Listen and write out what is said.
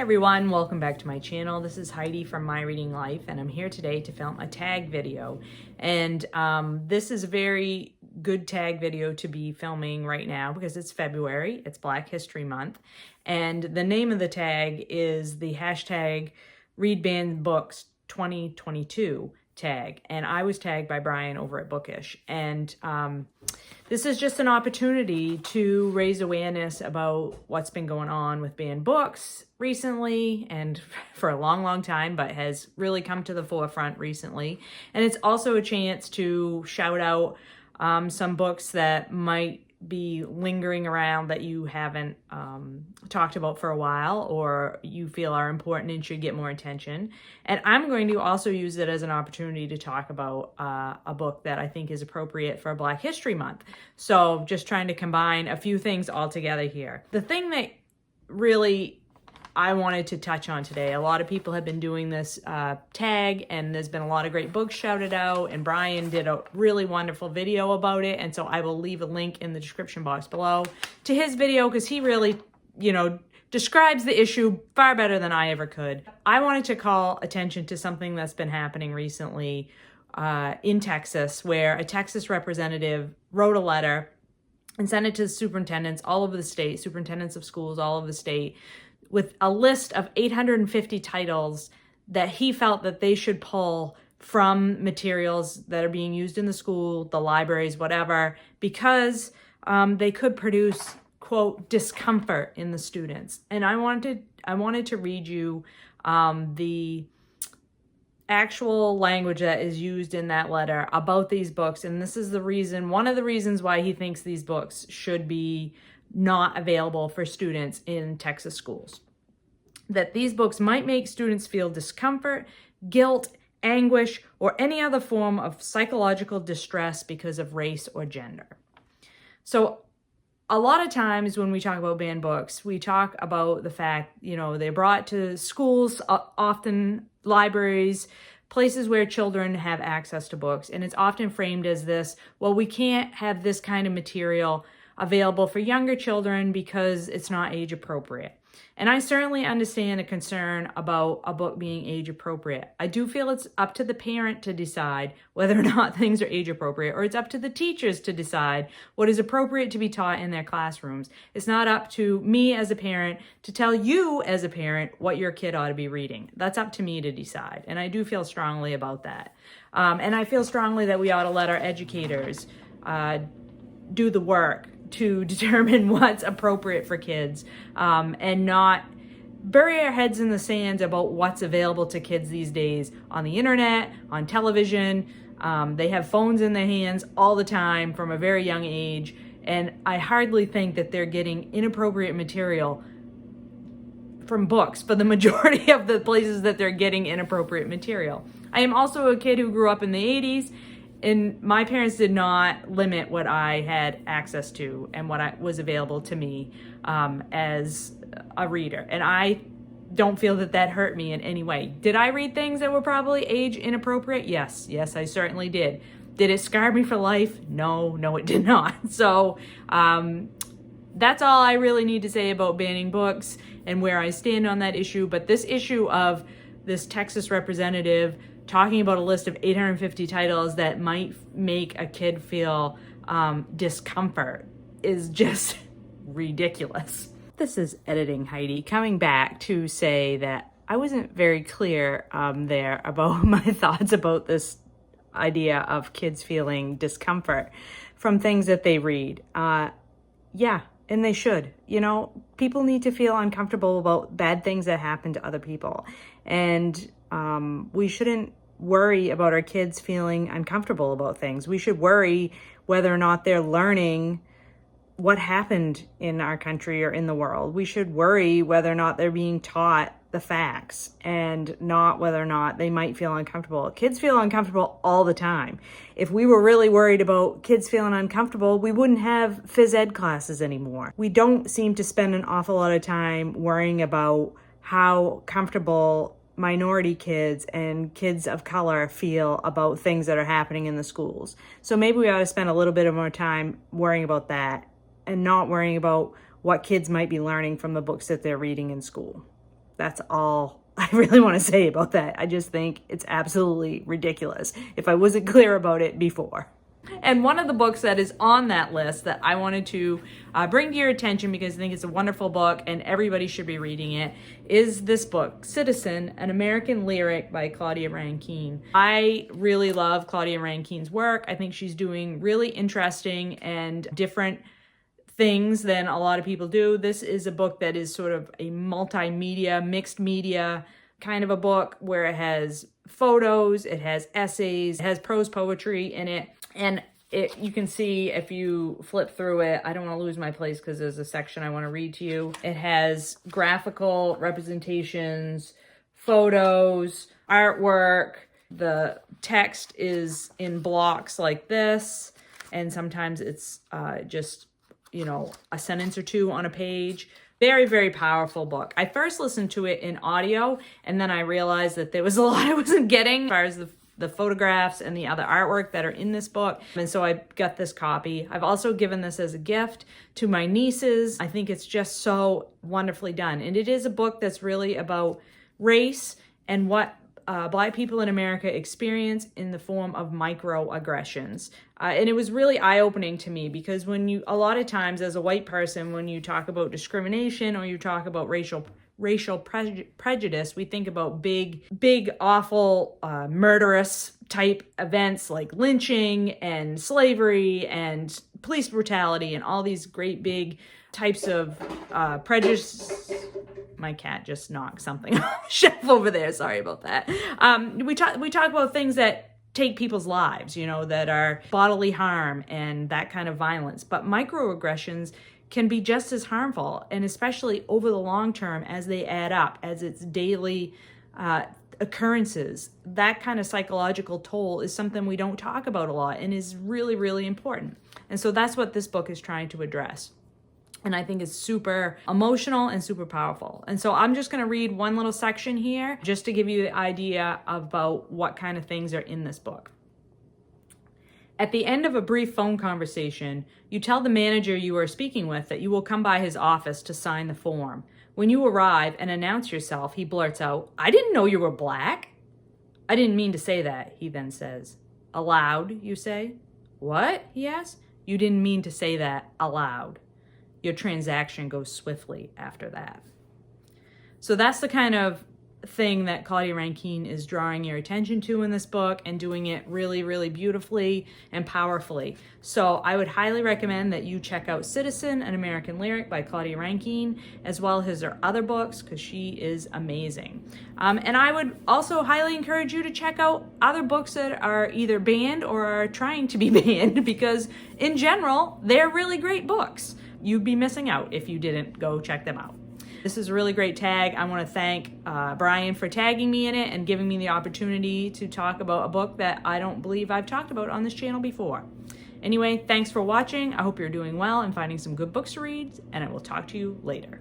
everyone, welcome back to my channel. This is Heidi from My Reading Life, and I'm here today to film a tag video. And this is a very good tag video to be filming right now because it's February, it's Black History Month, and the name of the tag is the hashtag Read Banned Books 2022 tag, and I was tagged by Brian over at Bookish. And this is just an opportunity to raise awareness about what's been going on with banned books recently and for a long time, but has really come to the forefront recently. And it's also a chance to shout out some books that might be lingering around that you haven't talked about for a while, or you feel are important and should get more attention. And I'm going to also use it as an opportunity to talk about a book that I think is appropriate for Black History Month. So just trying to combine a few things all together here. The thing that really I wanted to touch on today, a lot of people have been doing this tag, and there's been a lot of great books shouted out, and Brian did a really wonderful video about it, and so I will leave a link in the description box below to his video because he really, describes the issue far better than I ever could. I wanted to call attention to something that's been happening recently in Texas, where a Texas representative wrote a letter and sent it to superintendents all over the state, superintendents of schools all over the state, with a list of 850 titles that he felt that they should pull from materials that are being used in the school, the libraries, whatever, because they could produce, quote, discomfort in the students. And I wanted to read you the actual language that is used in that letter about these books. And this is the reason, one of the reasons why he thinks these books should be not available for students in Texas schools. That these books might make students feel discomfort, guilt, anguish, or any other form of psychological distress because of race or gender. So a lot of times when we talk about banned books, we talk about the fact, they're brought to schools, often libraries, places where children have access to books. And it's often framed as this, well, we can't have this kind of material available for younger children because it's not age appropriate. And I certainly understand the concern about a book being age appropriate. I do feel it's up to the parent to decide whether or not things are age appropriate, or it's up to the teachers to decide what is appropriate to be taught in their classrooms. It's not up to me as a parent to tell you as a parent what your kid ought to be reading. That's up to me to decide. And I do feel strongly about that. And I feel strongly that we ought to let our educators do the work to determine what's appropriate for kids, and not bury our heads in the sand about what's available to kids these days on the internet, on television. They have phones in their hands all the time from a very young age, and I hardly think that they're getting inappropriate material from books for the majority of the places that they're getting inappropriate material. I am also a kid who grew up in the 80s, and my parents did not limit what I had access to and what was available to me as a reader. And I don't feel that hurt me in any way. Did I read things that were probably age inappropriate? Yes, I certainly did. Did it scar me for life? No, it did not. So that's all I really need to say about banning books and where I stand on that issue. But this issue of this Texas representative talking about a list of 850 titles that might make a kid feel discomfort is just ridiculous. This is Editing Heidi coming back to say that I wasn't very clear there about my thoughts about this idea of kids feeling discomfort from things that they read. Yeah, and they should. People need to feel uncomfortable about bad things that happen to other people. And we shouldn't worry about our kids feeling uncomfortable about things. We should worry whether or not they're learning what happened in our country or in the world. We should worry whether or not they're being taught the facts, and not whether or not they might feel uncomfortable. Kids feel uncomfortable all the time. If we were really worried about kids feeling uncomfortable, we wouldn't have phys ed classes anymore. We don't seem to spend an awful lot of time worrying about how comfortable minority kids and kids of color feel about things that are happening in the schools. So maybe we ought to spend a little bit more time worrying about that and not worrying about what kids might be learning from the books that they're reading in school. That's all I really want to say about that. I just think it's absolutely ridiculous if I wasn't clear about it before. And one of the books that is on that list that I wanted to bring to your attention, because I think it's a wonderful book and everybody should be reading it, is this book, Citizen, An American Lyric by Claudia Rankine. I really love Claudia Rankine's work. I think she's doing really interesting and different things than a lot of people do. This is a book that is sort of a multimedia, mixed media kind of a book where it has photos, it has essays, it has prose poetry in it. And you can see if you flip through it, I don't want to lose my place because there's a section I want to read to you. It has graphical representations, photos, artwork. The text is in blocks like this. And sometimes it's just, a sentence or two on a page. Very, very powerful book. I first listened to it in audio, and then I realized that there was a lot I wasn't getting as far as the photographs and the other artwork that are in this book. And so I got this copy. I've also given this as a gift to my nieces. I think it's just so wonderfully done. And it is a book that's really about race and what Black people in America experience in the form of microaggressions. And it was really eye-opening to me because a lot of times as a white person, when you talk about discrimination or you talk about racial prejudice, we think about big, awful, murderous type events like lynching and slavery and police brutality and all these great big types of prejudice. My cat just knocked something off the shelf over there. Sorry about that. We talk about things that take people's lives, that are bodily harm and that kind of violence. But microaggressions can be just as harmful, and especially over the long term as they add up, as it's daily occurrences. That kind of psychological toll is something we don't talk about a lot and is really, really important. And so that's what this book is trying to address. And I think it's super emotional and super powerful. And so I'm just going to read one little section here just to give you the idea about what kind of things are in this book. At the end of a brief phone conversation, you tell the manager you are speaking with that you will come by his office to sign the form. When you arrive and announce yourself, he blurts out, "I didn't know you were Black." "I didn't mean to say that," he then says. "Aloud, you say." "What?" he asks. "You didn't mean to say that aloud." Your transaction goes swiftly after that. So that's the kind of thing that Claudia Rankine is drawing your attention to in this book and doing it really, really beautifully and powerfully. So I would highly recommend that you check out Citizen, An American Lyric by Claudia Rankine, as well as her other books, because she is amazing. And I would also highly encourage you to check out other books that are either banned or are trying to be banned, because in general, they're really great books. You'd be missing out if you didn't go check them out. This is a really great tag. I want to thank Brian for tagging me in it and giving me the opportunity to talk about a book that I don't believe I've talked about on this channel before. Anyway, thanks for watching. I hope you're doing well and finding some good books to read, and I will talk to you later.